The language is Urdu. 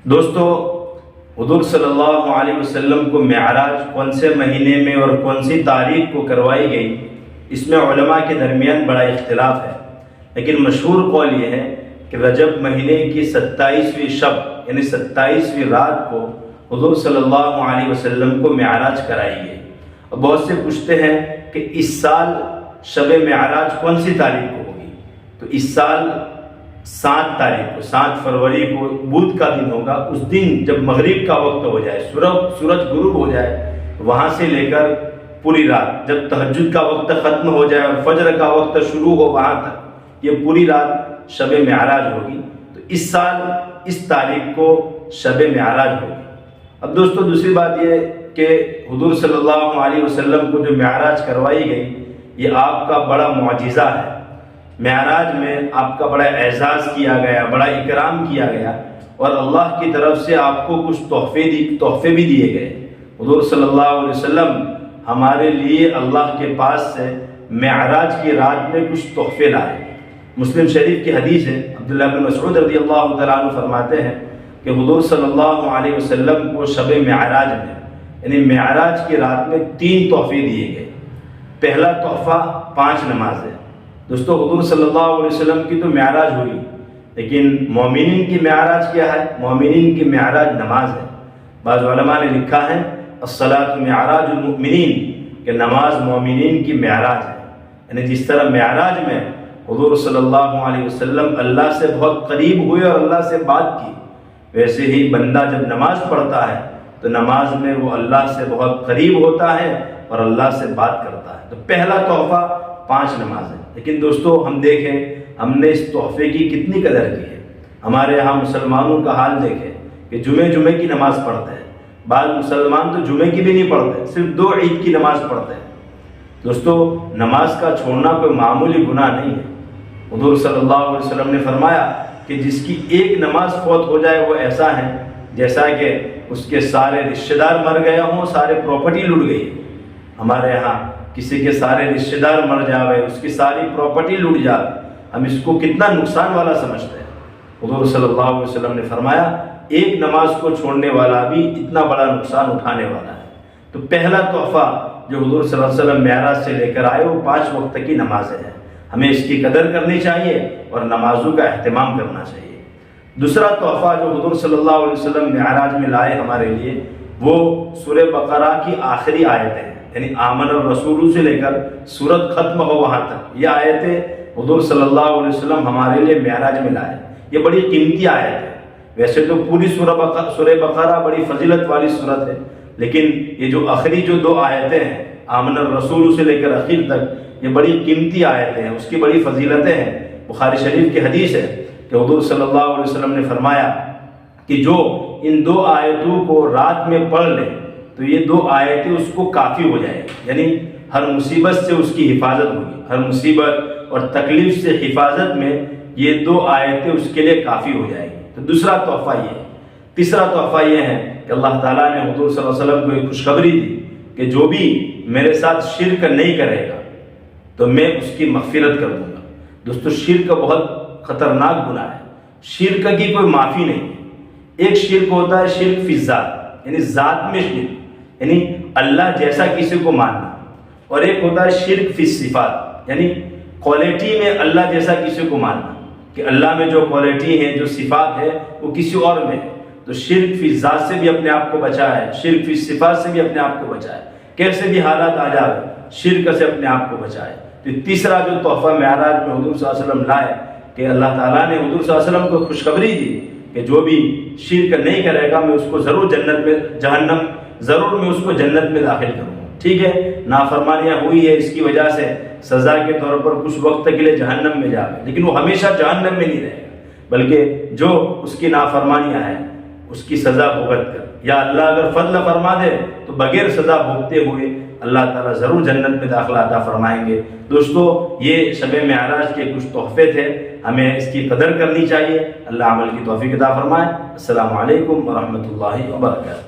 دوستو، حضور صلی اللہ علیہ وسلم کو معراج کون سے مہینے میں اور کون سی تاریخ کو کروائی گئی، اس میں علماء کے درمیان بڑا اختلاف ہے، لیکن مشہور قول یہ ہے کہ رجب مہینے کی 27ویں شب یعنی 27ویں رات کو حضور صلی اللہ علیہ وسلم کو معراج کرائی گئی۔ اور بہت سے پوچھتے ہیں کہ اس سال شب معراج کون سی تاریخ کو ہوگی، تو اس سال 7 تاریخ کو 7 فروری کو بدھ کا دن ہوگا۔ اس دن جب مغرب کا وقت ہو جائے، سورج غروب ہو جائے، وہاں سے لے کر پوری رات جب تہجد کا وقت ختم ہو جائے اور فجر کا وقت شروع ہو، وہاں تک یہ پوری رات شب معراج ہوگی۔ تو اس سال اس تاریخ کو شب معراج ہوگی۔ اب دوستو، دوسری بات یہ کہ حضور صلی اللہ علیہ وسلم کو جو معراج کروائی گئی، یہ آپ کا بڑا معجزہ ہے۔ معراج میں آپ کا بڑا اعزاز کیا گیا، بڑا اکرام کیا گیا، اور اللہ کی طرف سے آپ کو کچھ تحفے بھی دیے گئے۔ حضور صلی اللہ علیہ وسلم ہمارے لیے اللہ کے پاس سے معراج کی رات میں کچھ تحفے لائے۔ مسلم شریف کی حدیث ہے، عبداللہ بن مسعود رضی اللہ تعالیٰ عنہ فرماتے ہیں کہ حضور صلی اللہ علیہ وسلم کو شب معراج میں یعنی معراج کی رات میں 3 تحفے دیے گئے۔ پہلا تحفہ 5 نمازیں۔ دوستو، حضور صلی اللہ علیہ وسلم کی تو معراج ہوئی، لیکن مومنین کی معراج کیا ہے؟ مومنین کی معراج نماز ہے۔ بعض علماء نے لکھا ہے الصلاۃ معراج المؤمنین، کہ نماز مومنین کی معراج ہے۔ یعنی جس طرح معراج میں حضور صلی اللہ علیہ وسلم اللہ سے بہت قریب ہوئے اور اللہ سے بات کی، ویسے ہی بندہ جب نماز پڑھتا ہے تو نماز میں وہ اللہ سے بہت قریب ہوتا ہے اور اللہ سے بات کرتا ہے۔ تو پہلا تحفہ 5 نمازیں۔ لیکن دوستو، ہم دیکھیں ہم نے اس تحفے کی کتنی قدر کی ہے۔ ہمارے یہاں مسلمانوں کا حال دیکھیں کہ جمعے کی نماز پڑھتے ہیں، بعض مسلمان تو جمعے کی بھی نہیں پڑھتے، صرف 2 عید کی نماز پڑھتے ہیں۔ دوستو، نماز کا چھوڑنا کوئی معمولی گناہ نہیں ہے۔ حضور صلی اللہ علیہ وسلم نے فرمایا کہ جس کی ایک نماز فوت ہو جائے وہ ایسا ہے جیسا کہ اس کے سارے رشتہ دار مر گئے ہوں، سارے پراپرٹی لٹ گئی۔ ہمارے یہاں کسی کے سارے رشتہ دار مر جاوے، اس کی ساری پراپرٹی لٹ جائے، ہم اس کو کتنا نقصان والا سمجھتے ہیں۔ حضور صلی اللہ علیہ وسلم نے فرمایا ایک نماز کو چھوڑنے والا بھی اتنا بڑا نقصان اٹھانے والا ہے۔ تو پہلا تحفہ جو حضور صلی اللہ علیہ وسلم معراج سے لے کر آئے وہ 5 وقت کی نمازیں ہیں۔ ہمیں اس کی قدر کرنی چاہیے اور نمازوں کا اہتمام کرنا چاہیے۔ دوسرا تحفہ جو حضور صلی اللہ علیہ وسلم معراج میں لائے ہمارے لیے، وہ سورہ بقرہ کی آخری آیتیں ہیں، یعنی آمن الرسول سے لے کر سورت ختم ہو وہاں تک یہ آیتیں حضور صلی اللہ علیہ وسلم ہمارے لیے معراج میں لائے۔ یہ بڑی قیمتی آیت ہے۔ ویسے تو پوری سورہ بقرہ بڑی فضیلت والی سورت ہے، لیکن یہ جو آخری 2 آیتیں ہیں آمن الرسول سے لے کر اخیر تک، یہ بڑی قیمتی آیتیں ہیں، اس کی بڑی فضیلتیں ہیں۔ بخاری شریف کی حدیث ہے کہ حضور صلی اللہ علیہ وسلم نے فرمایا کہ جو ان 2 آیتوں کو رات میں پڑھ لے تو یہ 2 آیتیں اس کو کافی ہو جائے گی، یعنی ہر مصیبت سے اس کی حفاظت ہوگی، ہر مصیبت اور تکلیف سے حفاظت میں یہ 2 آیتیں اس کے لیے کافی ہو جائے گی۔ تو دوسرا تحفہ یہ ہے۔ تیسرا تحفہ یہ ہے کہ اللہ تعالیٰ نے حضور صلی اللہ علیہ وسلم کو ایک خوشخبری دی کہ جو بھی میرے ساتھ شرک نہیں کرے گا تو میں اس کی مغفرت کر دوں گا۔ دوستو، شرک بہت خطرناک گناہ ہے، شرک کی کوئی معافی نہیں ہے۔ ایک شرک ہوتا ہے شرک فی الذات، یعنی ذات میں شرک، یعنی اللہ جیسا کسی کو ماننا، اور ایک ہوتا ہے شرک فی الصفات، یعنی کوالٹی میں اللہ جیسا کسی کو ماننا، کہ اللہ میں جو کوالٹی ہے، جو صفات ہے، وہ کسی اور میں ہے۔ تو شرک فی ذات سے بھی اپنے آپ کو بچائے، شرک فی صفات سے بھی اپنے آپ کو بچائے، کیسے بھی حالات آ جائے شرک سے اپنے آپ کو بچائے۔ تو تیسرا جو تحفہ معراج میں حضور صلی اللہ علیہ وسلم لائے کہ اللہ تعالیٰ نے حضور صلی اللہ علیہ وسلم کو خوشخبری دی کہ جو بھی شرک نہیں کرے گا میں اس کو ضرور میں اس کو جنت میں داخل کروں گا۔ ٹھیک ہے، نافرمانیاں ہوئی ہے، اس کی وجہ سے سزا کے طور پر کچھ وقت کے لیے جہنم میں جائے، لیکن وہ ہمیشہ جہنم میں نہیں رہے گا، بلکہ جو اس کی نافرمانیاں ہیں اس کی سزا بھگت کر، یا اللہ اگر فضل فرما دے تو بغیر سزا بھوگتے ہوئے اللہ تعالیٰ ضرور جنت میں داخلہ عطا فرمائیں گے۔ دوستو، یہ شب معراج کے کچھ تحفے تھے، ہمیں اس کی قدر کرنی چاہیے۔ اللہ عمل کی توفیق عطا فرمائے۔ السلام علیکم ورحمۃ اللہ وبرکاتہ۔